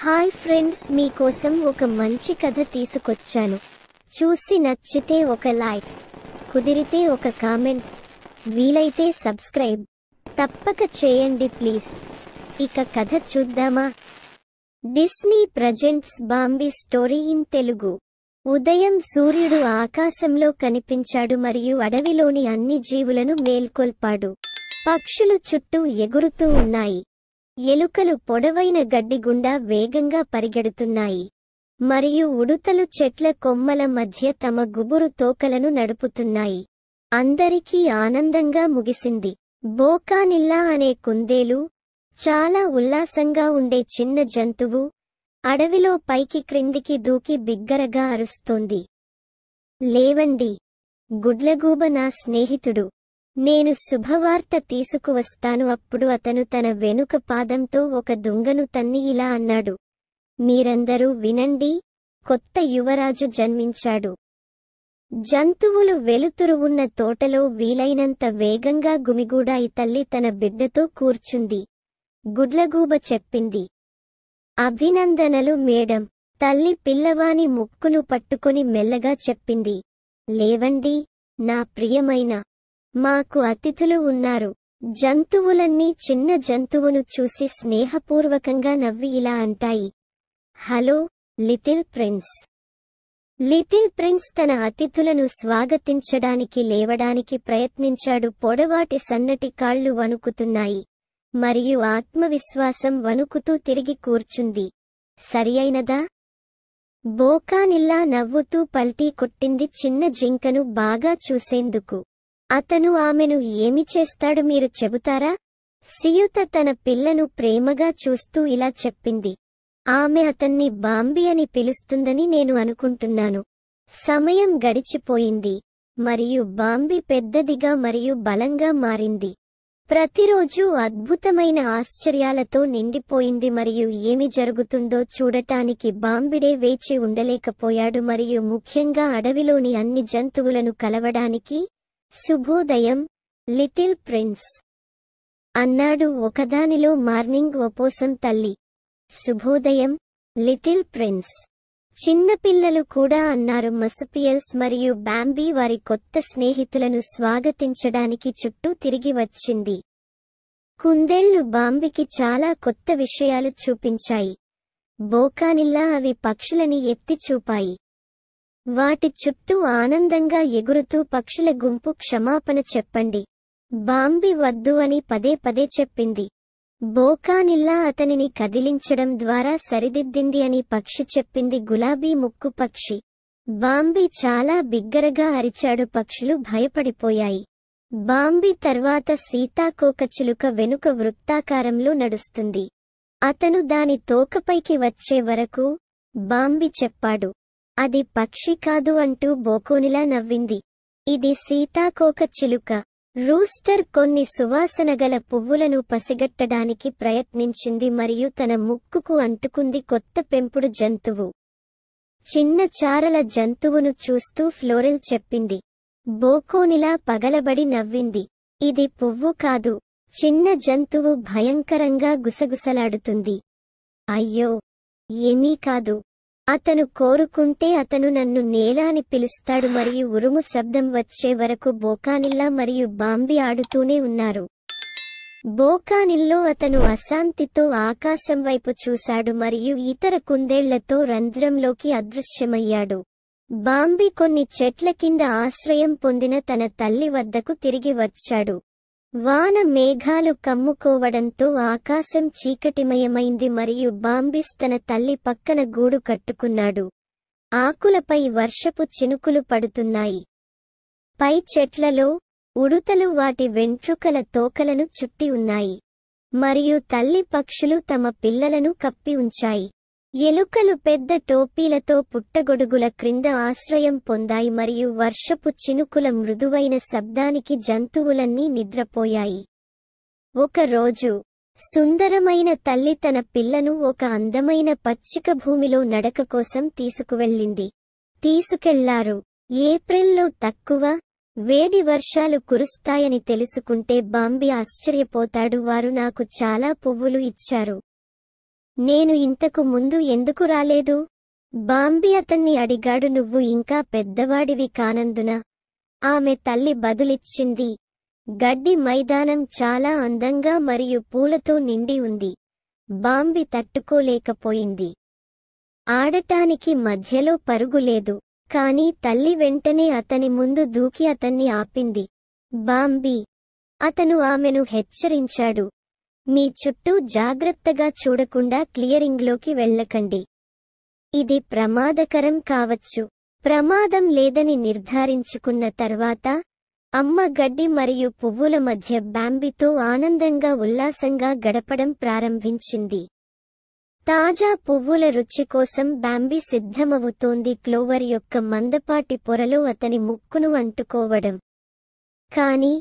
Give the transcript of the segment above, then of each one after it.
Hi friends, మీకోసం ఒక మంచి కథ తీసుకొచ్చాను. చూసి నచ్చితే ఒక లైక్, కుదిరితే ఒక కామెంట్, వీలైతే సబ్స్క్రైబ్ తప్పక చేయండి ప్లీజ్. ఇక కథ చూద్దామా? Disney presents Bambi story in Telugu. ఉదయం సూర్యుడు ఆకాశంలో కనిపించాడు మరియు అడవిలోని అన్ని జీవులను మేల్కొల్పాడు. పక్షులు చుట్టూ ఎగురుతూ ఉన్నాయి. ఎలుకలు పొడవైన గడ్డి గుండా వేగంగా పరిగెడుతున్నాయి మరియు ఉడుతలు చెట్ల కొమ్మల మధ్య తమ గుబురు తోకలను నడుపుతున్నాయి. అందరికీ ఆనందంగా ముగిసింది. బోకానిల్లా అనే కుందేలు, చాలా ఉల్లాసంగా ఉండే చిన్న జంతువు, అడవిలో పైకి క్రిందికి దూకి బిగ్గరగా అరుస్తోంది. లేవండి, గుడ్లగూబ నా స్నేహితుడు. నేను శుభవార్త తీసుకువస్తాను. అప్పుడు అతను తన వెనుక పాదంతో ఒక దుంగను తన్ని ఇలా అన్నాడు, మీరందరూ వినండి, కొత్త యువరాజు జన్మించాడు. జంతువులు వెలుతురు ఉన్న తోటలో వీలైనంత వేగంగా గుమిగూడాయి. తల్లి తన బిడ్డతో కూర్చుంది. గుడ్లగూబ చెప్పింది, అభినందనలు మేడం. తల్లి పిల్లవాని ముక్కును పట్టుకొని మెల్లగా చెప్పింది, లేవండి నా ప్రియమైన, మాకు అతిథులు ఉన్నారు. జంతువులన్నీ చిన్న జంతువును చూసి స్నేహపూర్వకంగా నవ్వి ఇలా అంటాయి, hello little prince. Little prince తన అతిథులను స్వాగతించడానికి లేవడానికి ప్రయత్నించాడు. పొడవాటి సన్నటి కాళ్ళు వణుకుతున్నాయి మరియు ఆత్మవిశ్వాసం వణుకుతూ తిరిగి కూర్చుంది. సరియైనదా? బోకానిల్లా నవ్వుతూ పల్టీ కొట్టింది చిన్న జింకను బాగా చూసేందుకు. అతను ఆమెను ఏమి చేస్తాడు మీరు చెబుతారా? సియుత తన పిల్లను ప్రేమగా చూస్తూ ఇలా చెప్పింది, ఆమె అతన్ని బాంబీ అని పిలుస్తుందని నేను అనుకుంటున్నాను. సమయం గడిచిపోయింది మరియు బాంబీ పెద్దదిగా మరియు బలంగా మారింది. ప్రతిరోజు అద్భుతమైన ఆశ్చర్యాలతో నిండిపోయింది మరియు ఏమి జరుగుతుందో చూడటానికి బాంబిడే వేచి ఉండలేకపోయాడు మరియు ముఖ్యంగా అడవిలోని అన్ని జంతువులను కలవడానికి. శుభోదయం లిటిల్ ప్రిన్స్ అన్నాడు ఒకదానిలో మార్నింగ్ ఒపోసం తల్లి. శుభోదయం లిటిల్ ప్రిన్స్, చిన్నపిల్లలు కూడా అన్నారు. మసుపియల్స్ మరియు బాంబీ వారి కొత్త స్నేహితులను స్వాగతించడానికి చుట్టూ తిరిగి వచ్చింది. కుందేళ్లు బాంబీకి చాలా కొత్త విషయాలు చూపించాయి. బోకానిల్లా అవి పక్షులని ఎత్తి చూపాయి. వాటి చుట్టూ ఆనందంగా ఎగురుతూ పక్షుల గుంపు క్షమాపణ చెప్పండి, బాంబీ వద్దు అని పదే పదే చెప్పింది. బోకానిల్లా అతనిని కదిలించడం ద్వారా సరిదిద్దింది అని పక్షి చెప్పింది. గులాబీ ముక్కు పక్షి బాంబీ చాలా బిగ్గరగా అరిచాడు. పక్షులు భయపడిపోయాయి. బాంబీ తర్వాత సీతాకోకచిలుక వెనుక వృత్తాకారంలో నడుస్తుంది. అతను దాని తోకపైకి వచ్చే వరకు బాంబీ చెప్పాడు, అది పక్షి కాదు అంటూ బోకోనిలా నవ్వింది. ఇది సీతాకోకచిలుక. రూస్టర్ కొన్ని సువాసనగల పువ్వులను పసిగట్టడానికి ప్రయత్నించింది మరియు తన ముక్కుకు అంటుకుంది. కొత్త పెంపుడు జంతువు చిన్న చారల జంతువును చూస్తూ ఫ్లోరెల్ చెప్పింది. బోకోనిలా పగలబడి నవ్వింది, ఇది పువ్వు కాదు, చిన్న జంతువు భయంకరంగా గుసగుసలాడుతుంది. అయ్యో, ఏమీ కాదు. అతను కోరుకుంటే అతను నన్ను నేల అని పిలుస్తాడు మరియు ఉరుము శబ్దం వచ్చే వరకు బోకానిల్లా మరియు బాంబీ ఆడుతూనే ఉన్నారు. బోకానిల్లో అతను అశాంతితో ఆకాశం వైపు చూశాడు మరియు ఇతర కుందేళ్లతో రంధ్రంలోకి అదృశ్యమయ్యాడు. బాంబీ కొన్ని చెట్ల కింద ఆశ్రయం పొందిన తన తల్లి వద్దకు తిరిగి వచ్చాడు. వాన మేఘాలు కమ్ముకోవడంతో ఆకాశం చీకటిమయమైంది మరియు బాంబీస్ తన తల్లి పక్కన గూడు కట్టుకున్నాడు. ఆకులపై వర్షపు చినుకులు పడుతున్నాయి. పై చెట్లలో ఉడుతలు వాటి వెంట్రుకల తోకలను చుట్టి ఉన్నాయి మరియు తల్లి పక్షులు తమ పిల్లలను కప్పి ఉంచాయి. ఎలుకలు పెద్ద టోపీలతో పుట్టగొడుగుల క్రింద ఆశ్రయం పొందాయి మరియు వర్షపు చినుకుల మృదువైన శబ్దానికి జంతువులన్నీ నిద్రపోయాయి. ఒక రోజు సుందరమైన తల్లి తన పిల్లను ఒక అందమైన పచ్చిక భూమిలో నడక కోసం తీసుకెళ్లారు. ఏప్రిల్లో తక్కువ వేడి వర్షాలు కురుస్తాయని తెలుసుకుంటే బాంబీ ఆశ్చర్యపోతాడు. వారు నాకు చాలా పువ్వులు ఇచ్చారు. నేను ఇంతకు ముందు ఎందుకు రాలేదు? బాంబీ అతన్ని అడిగాడు. నువ్వు ఇంకా పెద్దవాడివి కానందున ఆమె తల్లి బదులిచ్చింది. గడ్డి మైదానం చాలా అందంగా మరియు పూలతో నిండి ఉంది. బాంబీ తట్టుకోలేకపోయింది. ఆడటానికి మధ్యలో పరుగులేదు. కాని తల్లి వెంటనే అతని ముందు దూకి అతన్ని ఆపింది. బాంబీ! అతను ఆమెను హెచ్చరించాడు. మీ చుట్టూ జాగ్రత్తగా చూడకుండా క్లియరింగ్లోకి వెళ్ళకండి. ఇది ప్రమాదకరం కావచ్చు. ప్రమాదం లేదని నిర్ధారించుకున్న తర్వాత అమ్మ గడ్డి మరియు పువ్వుల మధ్య బాంబీతో ఆనందంగా ఉల్లాసంగా గడపడం ప్రారంభించింది. తాజా పువ్వుల రుచి కోసం బాంబీ సిద్ధమవుతోంది. క్లోవర్ యొక్క మందపాటి పొరలో అతని ముక్కును అంటుకోవడం. కాని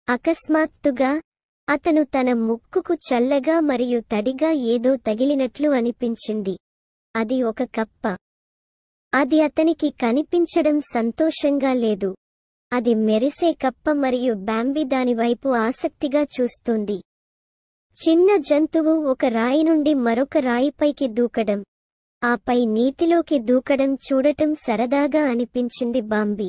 అకస్మాత్తుగా అతను తన ముక్కుకు చల్లగా మరియు తడిగా ఏదో తగిలినట్లు అనిపించింది. అది ఒక కప్ప. అది అతనికి కనిపించడం సంతోషంగా లేదు. అది మెరిసే కప్ప మరియు బాంబీ దానివైపు ఆసక్తిగా చూస్తుంది. చిన్న జంతువు ఒక రాయి నుండి మరొక రాయిపైకి దూకడం, ఆపై నీటిలోకి దూకడం చూడటం సరదాగా అనిపించింది బాంబీ.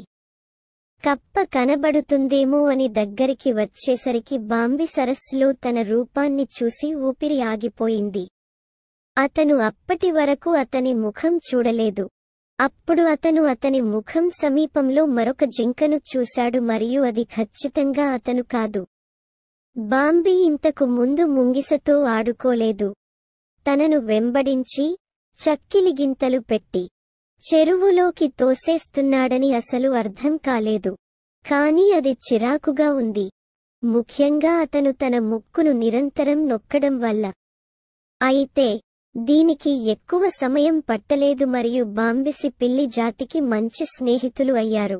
కప్ప కనబడుతుందేమో అని దగ్గరికి వచ్చేసరికి బాంబీ సరస్సులో తన రూపాన్ని చూసి ఊపిరి ఆగిపోయింది. అతను అప్పటి వరకు అతని ముఖం చూడలేదు. అప్పుడు అతను అతని ముఖం సమీపంలో మరొక జింకను చూశాడు మరియు అది ఖచ్చితంగా అతను కాదు. బాంబీ ఇంతకు ముందు ముంగిసతో ఆడుకోలేదు. తనను వెంబడించి చక్కిలిగింతలు పెట్టి చెరువులోకి తోసేస్తున్నాడని అసలు అర్థం కాలేదు. కానీ అది చిరాకుగా ఉంది. ముఖ్యంగా అతను తన ముక్కును నిరంతరం నొక్కడం వల్ల. అయితే దీనికి ఎక్కువ సమయం పట్టలేదు మరియు బాంబీసి పిల్లి జాతికి మంచి స్నేహితులు అయ్యారు.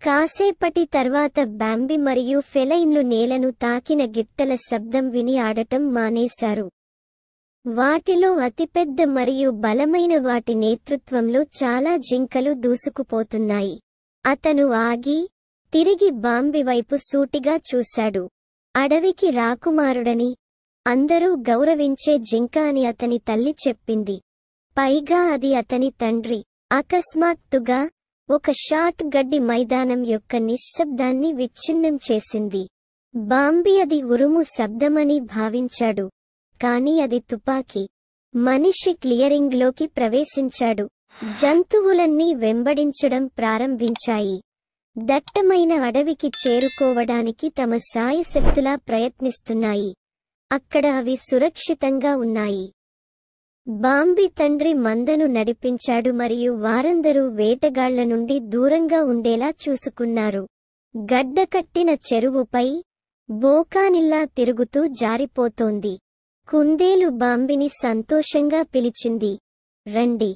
కాసేపటి తర్వాత బాంబీ మరియు ఫెలైన్లు నేలను తాకిన గిట్టల శబ్దం విని ఆడటం మానేశారు. వాటిలో అతిపెద్ద మరియు బలమైన వాటి నేతృత్వంలో చాలా జింకలు దూసుకుపోతున్నాయి. అతను ఆగి తిరిగి బాంబీ వైపు సూటిగా చూశాడు. అడవికి రాకుమారుడని, అందరూ గౌరవించే జింక అని అతని తల్లి చెప్పింది. పైగా అది అతని తండ్రి. అకస్మాత్తుగా ఒక షాట్ గడ్డి మైదానం యొక్క నిశ్శబ్దాన్ని విచ్ఛిన్నం చేసింది. బాంబీ అది ఉరుము శబ్దమని భావించాడు. కాని అది తుపాకీ. మనిషి క్లియరింగ్లోకి ప్రవేశించాడు. జంతువులన్నీ వెంబడించడం ప్రారంభించాయి. దట్టమైన అడవికి చేరుకోవడానికి తమ శాయశక్తులా ప్రయత్నిస్తున్నాయి. అక్కడ అవి సురక్షితంగా ఉన్నాయి. బాంబీ తండ్రి మందను నడిపించాడు మరియు వారందరూ వేటగాళ్ల నుండి దూరంగా ఉండేలా చూసుకున్నారు. గడ్డకట్టిన చెరువుపై బోకానిల్లా తిరుగుతూ జారిపోతోంది. కుందేలు బాంబీని సంతోషంగా పిలిచింది. రండి.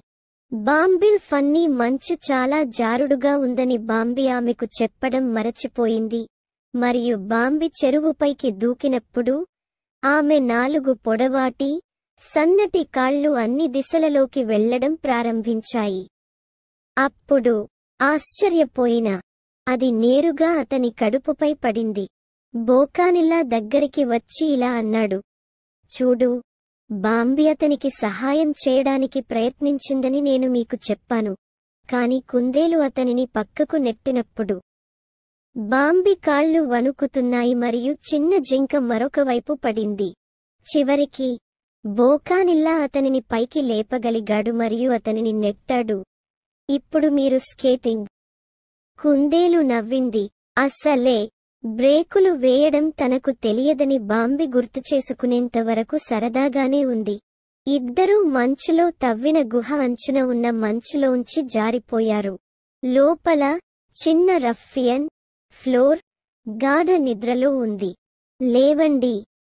బాంబీ ఫన్నీ మంచు చాలా జారుడుగా ఉందని బాంబీ ఆమెకు చెప్పడం మరచిపోయింది మరియు బాంబీ చెరువుపైకి దూకినప్పుడు ఆమె 4 పొడవాటి సన్నటి కాళ్ళు అన్ని దిశలలోకి వెళ్లడం ప్రారంభించాయి. అప్పుడు ఆశ్చర్యపోయిన అది నేరుగా అతని కడుపుపై పడింది. బోకానిల్లా దగ్గరికి వచ్చి ఇలా అన్నాడు, చూడు, బాంబీ అతనికి సహాయం చేయడానికి ప్రయత్నించిందని నేను మీకు చెప్పాను. కాని కుందేలు అతనిని పక్కకు నెట్టినప్పుడు బాంబీ కాళ్ళు వణుకుతున్నాయి మరియు చిన్న జింక మరొక వైపు పడింది. చివరికి బోకానిల్లా అతనిని పైకి లేపగలిగాడు మరియు అతనిని నెట్టాడు. ఇప్పుడు మీరు స్కేటింగ్. కుందేలు నవ్వింది. అసలే బ్రేకులు వేయడం తనకు తెలియదని బాంబీ గుర్తుచేసుకునేంతవరకు సరదాగానే ఉంది. ఇద్దరూ మంచులో తవ్విన గుహ అంచున ఉన్న మంచులోంచి జారిపోయారు. లోపల చిన్న రఫ్ఫియన్ ఫ్లోర్ గాఢ నిద్రలో ఉంది. లేవండి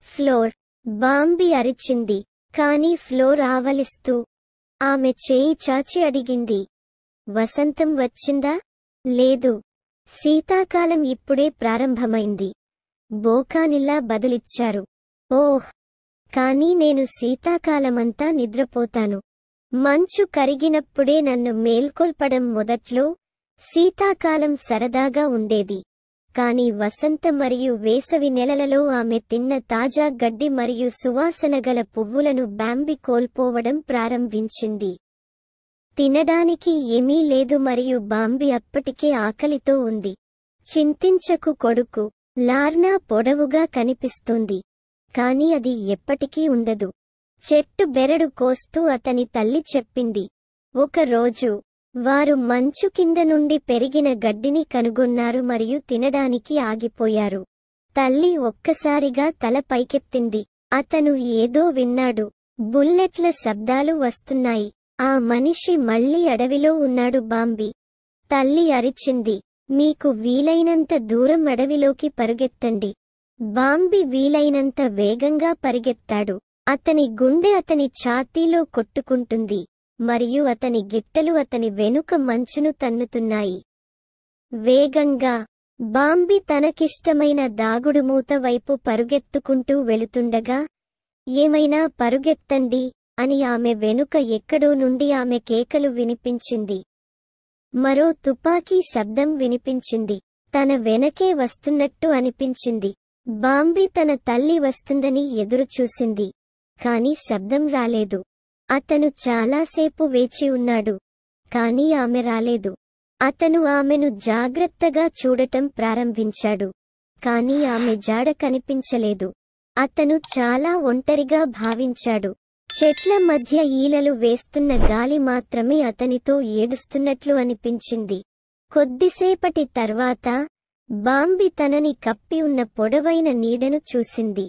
ఫ్లోర్, బాంబీ అరిచింది. కాని ఫ్లోర్ ఆవలిస్తూ ఆమె చేయి చాచి అడిగింది, వసంతం వచ్చిందా? లేదు, శీతాకాలం ఇప్పుడే ప్రారంభమైంది. బోకానిల్లా బదులిచ్చారు. ఓహ్, కానీ నేను శీతాకాలమంతా నిద్రపోతాను. మంచు కరిగినప్పుడే నన్ను మేల్కొల్పడం. మొదట్లో శీతాకాలం సరదాగా ఉండేది. కాని వసంత మరియు వేసవి నెలలలో ఆమె తిన్న తాజా గడ్డి మరియు సువాసనగల పువ్వులను బాంబి కోల్పోవడం ప్రారంభించింది. తినడానికి ఏమీ లేదు మరియు బాంబి అప్పటికే ఆకలితో ఉంది. చింతించకు కొడుకు, లార్నా పొడవుగా కనిపిస్తుంది. కాని అది ఎప్పటికీ ఉండదు. చెట్టు బెరడు కోస్తూ అతని తల్లి చెప్పింది. ఒక రోజు వారు మంచు కింద నుండి పెరిగిన గడ్డిని కనుగొన్నారు మరియు తినడానికి ఆగిపోయారు. తల్లి ఒక్కసారిగా తల పైకెత్తింది. అతను ఏదో విన్నాడు. బుల్లెట్ల శబ్దాలు వస్తున్నాయి. ఆ మనిషి మళ్ళీ అడవిలో ఉన్నాడు బాంబి. తల్లి అరిచింది, మీకు వీలైనంత దూరం అడవిలోకి పరుగెత్తండి. బాంబి వీలైనంత వేగంగా పరిగెత్తాడు. అతని గుండె అతని ఛాతీలో కొట్టుకుంటుంది మరియు అతని గిట్టలు అతని వెనుక మంచును తన్నుతున్నాయి. వేగంగా బాంబి తనకిష్టమైన దాగుడుమూత వైపు పరుగెత్తుకుంటూ వెళుతుండగా, ఏమైనా పరుగెత్తండి అని ఆమె వెనుక ఎక్కడో నుండి ఆమె కేకలు వినిపించింది. మరో తుపాకీ శబ్దం వినిపించింది. తన వెనకే వస్తున్నట్టు అనిపించింది. బాంబి తన తల్లి వస్తుందని ఎదురుచూసింది. కాని శబ్దం రాలేదు. అతను చాలాసేపు వేచి ఉన్నాడు. కాని ఆమె రాలేదు. అతను ఆమెను జాగ్రత్తగా చూడటం ప్రారంభించాడు. కాని ఆమె జాడ కనిపించలేదు. అతను చాలా ఒంటరిగా భావించాడు. చెట్ల మధ్య ఈలలు వేస్తున్న గాలి మాత్రమే అతనితో ఏడుస్తున్నట్లు అనిపించింది. కొద్దిసేపటి తర్వాత బాంబి తనని కప్పి ఉన్న పొడవైన నీడను చూసింది.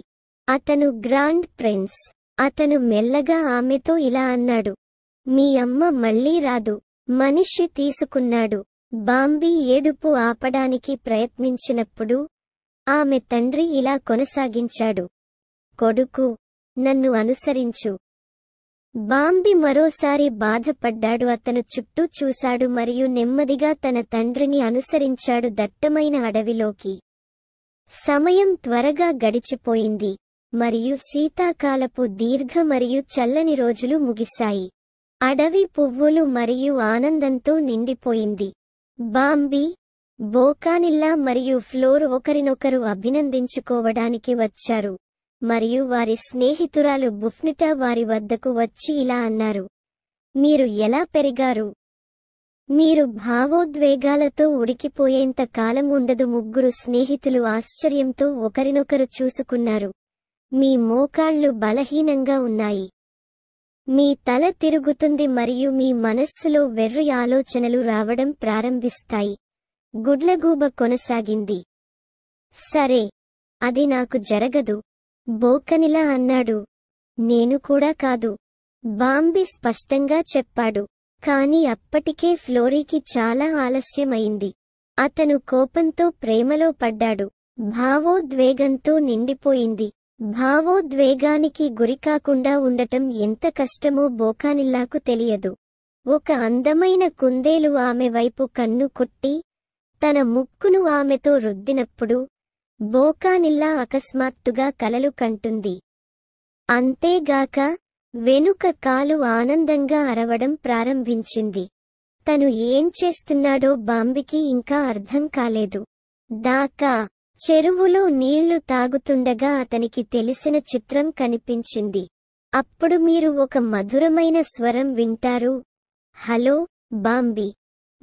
అతను గ్రాండ్ ప్రిన్స్. అతను మెల్లగా ఆమెతో ఇలా అన్నాడు, మీ అమ్మ మళ్ళీ రాదు. మనిషి తీసుకున్నాడు. బాంబి ఏడుపు ఆపడానికి ప్రయత్నించినప్పుడు ఆమె తండ్రి ఇలా కొనసాగించాడు, కొడుకు, నన్ను అనుసరించు. బాంబి మరోసారి బాధపడ్డాడు. అతను చుట్టూ చూశాడు మరియు నెమ్మదిగా తన తండ్రిని అనుసరించాడు దట్టమైన అడవిలోకి. సమయం త్వరగా గడిచిపోయింది మరియు శీతాకాలపు దీర్ఘ మరియు చల్లని రోజులు ముగిశాయి. అడవి పువ్వులు మరియు ఆనందంతో నిండిపోయింది. బాంబి, బోకానిల్లా మరియు ఫ్లోర్ ఒకరినొకరు అభినందించుకోవడానికి వచ్చారు మరియు వారి స్నేహితురాలు బుఫ్నిటా వారి వద్దకు వచ్చి ఇలా అన్నారు, మీరు ఎలా పెరిగారు? మీరు భావోద్వేగాలతో ఉడికిపోయేంత కాలం ఉండదు. ముగ్గురు స్నేహితులు ఆశ్చర్యంతో ఒకరినొకరు చూసుకున్నారు. మీ మోకాళ్ళు బలహీనంగా ఉన్నాయి. మీ తల తిరుగుతుంది మరియు మీ మనస్సులో వెర్రి ఆలోచనలు రావడం ప్రారంభిస్తాయి. గుడ్లగూబ కొనసాగింది. సరే, అది నాకు జరగదు, బోకనిలా అన్నాడు. నేను కూడా కాదు, బాంబి స్పష్టంగా చెప్పాడు. కాని అప్పటికే ఫ్లోరీకి చాలా ఆలస్యమైంది. అతను కోపంతో ప్రేమలో పడ్డాడు. భావోద్వేగంతో నిండిపోయింది. భావోద్వేగానికి గురికాకుండా ఉండటం ఎంత కష్టమో బోకానిల్లాకు తెలియదు. ఒక అందమైన కుందేలు ఆమె వైపు కన్ను కొట్టి తన ముక్కును ఆమెతో రుద్దినప్పుడు బోకానిల్లా అకస్మాత్తుగా కలలు కంటుంది. అంతేగాక వెనుక కాలు ఆనందంగా అరవడం ప్రారంభించింది. తను ఏం చేస్తున్నాడో బాంబికి ఇంకా అర్థం కాలేదు. దాకా చెరువులో నీళ్లు తాగుతుండగా అతనికి తెలిసిన చిత్రం కనిపించింది. అప్పుడు మీరు ఒక మధురమైన స్వరం వింటారు, హలో బాంబి,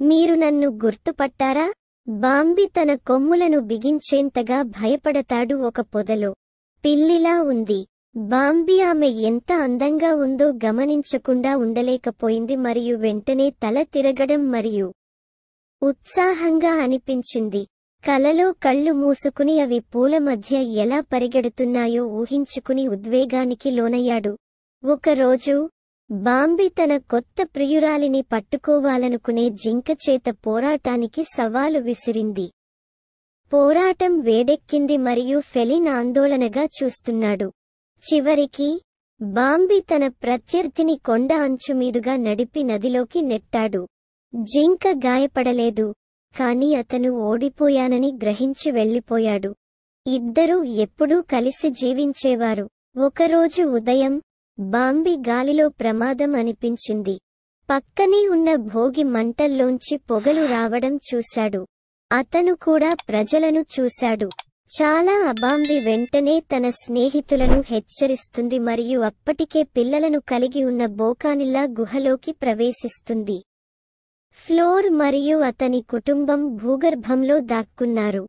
మీరు నన్ను గుర్తుపట్టారా? బాంబి తన కొమ్ములను బిగించేంతగా భయపడతాడు. ఒక పొదలో పిల్లిలా ఉంది. బాంబి ఆమె ఎంత అందంగా ఉందో గమనించకుండా ఉండలేకపోయింది మరియు వెంటనే తల తిరగడం మరియు ఉత్సాహంగా అనిపించింది. కలలో కళ్ళు మూసుకుని అవి పూల మధ్య ఎలా పరిగెడుతున్నాయో ఊహించుకుని ఉద్వేగానికి లోనయ్యాడు. ఒకరోజు బాంబి తన కొత్త ప్రియురాలిని పట్టుకోవాలనుకునే జింక చేత పోరాటానికి సవాలు విసిరింది. పోరాటం వేడెక్కింది మరియు ఫెలిన్ ఆందోళనగా చూస్తున్నాడు. చివరికి బాంబి తన ప్రత్యర్థిని కొండ అంచు మీదుగా నడిపి నదిలోకి నెట్టాడు. జింక గాయపడలేదు, కాని అతను ఓడిపోయానని గ్రహించి వెళ్లిపోయాడు. ఇద్దరూ ఎప్పుడూ కలిసి జీవించేవారు. ఒకరోజు ఉదయం బాంబి గాలిలో ప్రమాదం అనిపించింది. పక్కనే ఉన్న భోగి మంటల్లోంచి పొగలు రావడం చూశాడు. అతను కూడా ప్రజలను చూశాడు. చాలా బాంబి వెంటనే తన స్నేహితులను హెచ్చరిస్తుంది మరియు అప్పటికే పిల్లలను కలిగి ఉన్న బోకానిల్లా గుహలోకి ప్రవేశిస్తుంది. ఫ్లోర్ మరియు అతని కుటుంబం భూగర్భంలో దాక్కున్నారు.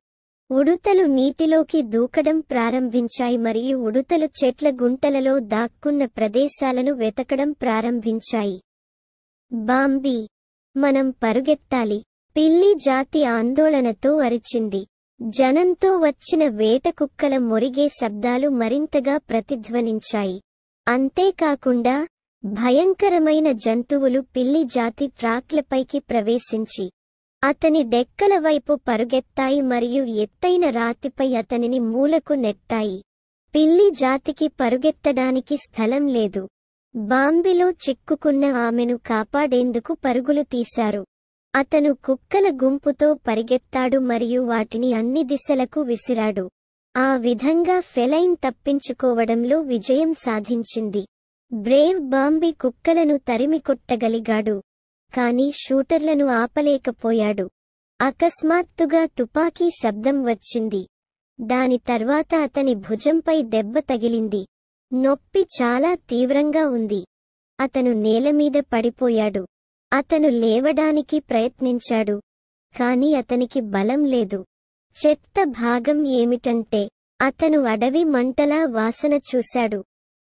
ఉడుతలు నీటిలోకి దూకడం ప్రారంభించాయి మరియు ఉడుతలు చెట్ల గుంటలలో దాక్కున్న ప్రదేశాలను వెతకడం ప్రారంభించాయి. బాంబీ, మనం పరుగెత్తాలి! పిల్లి జాతి ఆందోళనతో అరిచింది. జనంతో వచ్చిన వేట కుక్కల మొరిగే శబ్దాలు మరింతగా ప్రతిధ్వనించాయి. అంతేకాకుండా భయంకరమైన జంతువులు పిల్లి జాతి ట్రాక్లపైకి ప్రవేశించి అతని డెక్కల వైపు పరుగెత్తాయి మరియు ఎత్తైన రాతిపై అతనిని మూలకు నెట్టాయి. పిల్లి జాతికి పరుగెత్తడానికి స్థలం లేదు. బాంబిలో చిక్కుకున్న ఆమెను కాపాడేందుకు పరుగులు తీశారు. అతను కుక్కల గుంపుతో పరిగెత్తాడు మరియు వాటిని అన్ని దిశలకు విసిరాడు. ఆ విధంగా ఫెలైన్ తప్పించుకోవడంలో విజయం సాధించింది. బ్రేవ్ బాంబీ కుక్కలను తరిమికొట్టగలిగాడు, కానీ షూటర్లను ఆపలేకపోయాడు. అకస్మాత్తుగా తుపాకీ శబ్దం వచ్చింది. దాని తర్వాత అతని భుజంపై దెబ్బ తగిలింది. నొప్పి చాలా తీవ్రంగా ఉంది. అతను నేలమీద పడిపోయాడు. అతను లేవడానికి ప్రయత్నించాడు, కానీ అతనికి బలం లేదు. చెత్త భాగం ఏమిటంటే అతను అడవి మంటలా వాసన చూశాడు.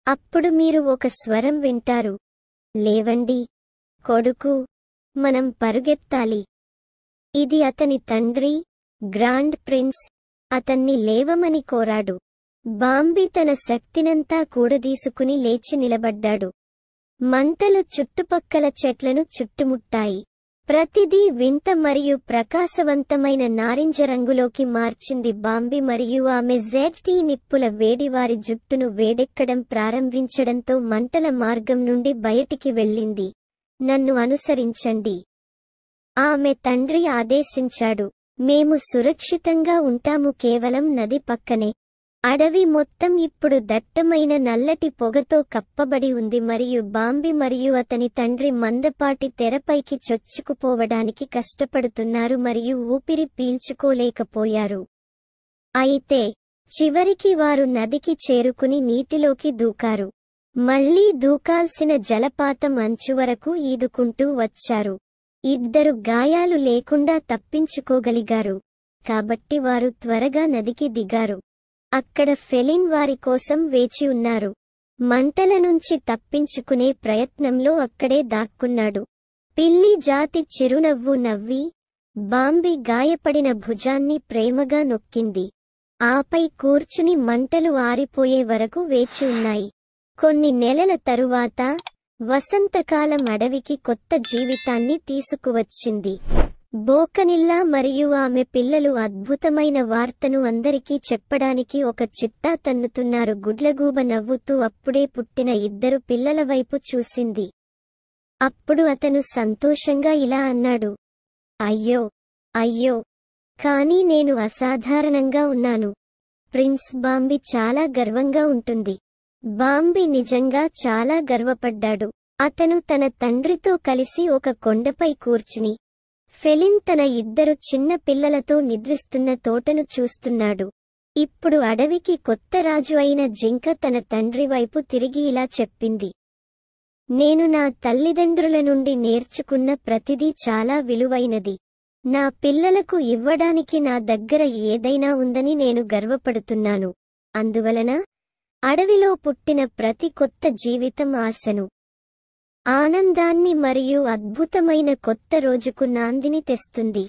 అప్పుడు మీరు ఒక స్వరం వింటారు, లేవండి కొడుకు, మనం పరుగెత్తాలి. ఇది అతని తండ్రి, గ్రాండ్ ప్రిన్స్, అతన్ని లేవమని కోరాడు. బాంబీ తన శక్తినంతా కూడదీసుకుని లేచి నిలబడ్డాడు. మంటలు చుట్టుపక్కల చెట్లను చుట్టుముట్టాయి. ప్రతిదీ వింత మరియు ప్రకాశవంతమైన నారింజ రంగులోకి మార్చింది. బాంబీ మరియు ఆమె జెట్ నిప్పుల వేడి వారి జుట్టును వేడెక్కడం ప్రారంభించడంతో మంటల మార్గం నుండి బయటికి వెళ్ళింది. నన్ను అనుసరించండి, ఆమె తండ్రి ఆదేశించాడు. మేము సురక్షితంగా ఉంటాము, కేవలం నది పక్కనే. అడవి మొత్తం ఇప్పుడు దట్టమైన నల్లటి పొగతో కప్పబడి ఉంది మరియు బాంబీ మరియు అతని తండ్రి మందపాటి తెరపైకి చొచ్చుకుపోవడానికి కష్టపడుతున్నారు మరియు ఊపిరి పీల్చుకోలేకపోయారు. అయితే చివరికి వారు నదికి చేరుకుని నీటిలోకి దూకారు. మళ్లీ దూకాల్సిన జలపాతం అంచు వరకు ఈదుకుంటూ వచ్చారు. ఇద్దరు గాయాలు లేకుండా తప్పించుకోగలిగారు, కాబట్టి వారు త్వరగా నదికి దిగారు. అక్కడ ఫెలిన్ వారి కోసం వేచి ఉన్నారు. మంటల నుంచి తప్పించుకునే ప్రయత్నంలో అక్కడే దాక్కున్నాడు. పిల్లి జాతి చిరునవ్వు నవ్వి బాంబీ గాయపడిన భుజాన్ని ప్రేమగా నొక్కింది. ఆపై కూర్చుని మంటలు ఆరిపోయే వరకు వేచి ఉన్నాయి. కొన్ని నెలల తరువాత వసంతకాలం అడవికి కొత్త జీవితాన్ని తీసుకువచ్చింది. బోకనిల్లా మరియు ఆమె పిల్లలు అద్భుతమైన వార్తను అందరికీ చెప్పడానికి ఒక చిట్టా తన్నుతున్నారు. గుడ్లగూబ నవ్వుతూ అప్పుడే పుట్టిన ఇద్దరు పిల్లల వైపు చూసింది. అప్పుడు అతను సంతోషంగా ఇలా అన్నాడు, అయ్యో అయ్యో, కానీ నేను అసాధారణంగా ఉన్నాను. ప్రిన్స్ బాంబీ చాలా గర్వంగా ఉంటుంది. బాంబీ నిజంగా చాలా గర్వపడ్డాడు. అతను తన తండ్రితో కలిసి ఒక కొండపై కూర్చుని ఫెలిన్ తన ఇద్దరు చిన్న పిల్లలతో నిద్రిస్తున్న తోటను చూస్తున్నాడు. ఇప్పుడు అడవికి కొత్త రాజు అయిన జింక తన తండ్రి వైపు తిరిగి ఇలా చెప్పింది, నేను నా తల్లిదండ్రుల నుండి నేర్చుకున్న ప్రతిదీ చాలా విలువైనది. నా పిల్లలకు ఇవ్వడానికి నా దగ్గర ఏదైనా ఉందని నేను గర్వపడుతున్నాను. అందువలన అడవిలో పుట్టిన ప్రతి కొత్త జీవితం ఆశను, ఆనందాన్ని మరియు అద్భుతమైన కొత్త రోజుకు నాందిని తెస్తుంది.